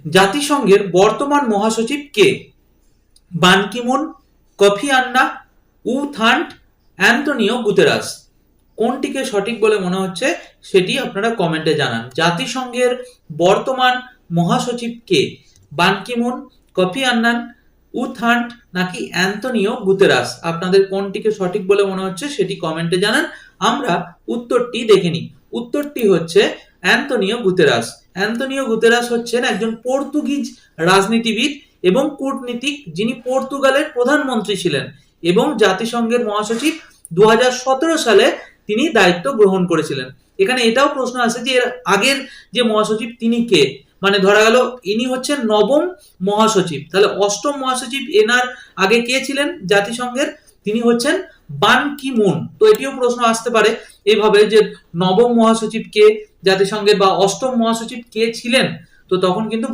জাতিসংঘের বর্তমান মহাসচিব কে? বান কি মুন, কফি আন্না, উ থান্ট, অ্যান্টোনিও গুতেরাস। কোনটিকে সঠিক বলে মনে হচ্ছে সেটি আপনারা কমেন্টে জানান। জাতিসংঘের বর্তমান মহাসচিব কে? বান কি মুন, কফি আন্নান, উ থান্ট নাকি অ্যান্টোনিও গুতেরাস? আপনাদের কোনটিকে সঠিক বলে মনে হচ্ছে সেটি কমেন্টে জানান। আমরা উত্তরটি দেখে নিই। উত্তরটি হচ্ছে অ্যান্টোনিও গুতেরাস। অ্যান্টোনিও গুতেরাস হচ্ছেন একজন পর্তুগিজ রাজনীতিবিদ এবং কূটনীতিক, যিনি পর্তুগালের প্রধানমন্ত্রী ছিলেন এবং জাতিসংঘের মহাসচিব 2017 সালে তিনি দায়িত্ব গ্রহণ করেছিলেন। এখানে এটাও প্রশ্ন আছে যে এর আগের যে মহাসচিব তিনি কে, মানে ধরা গেল ইনি হচ্ছেন নবম মহাসচিব, তাহলে অষ্টম মহাসচিব এনার আগে কে ছিলেন জাতিসংঘের? তিনি হচ্ছেন বান কি মুন। তো এটিও প্রশ্ন আসতে পারে এভাবে যে নবম মহাসচিব কে জাতিসংঘের, বা অষ্টম মহাসচিব কে ছিলেন, তো তখন কিন্তু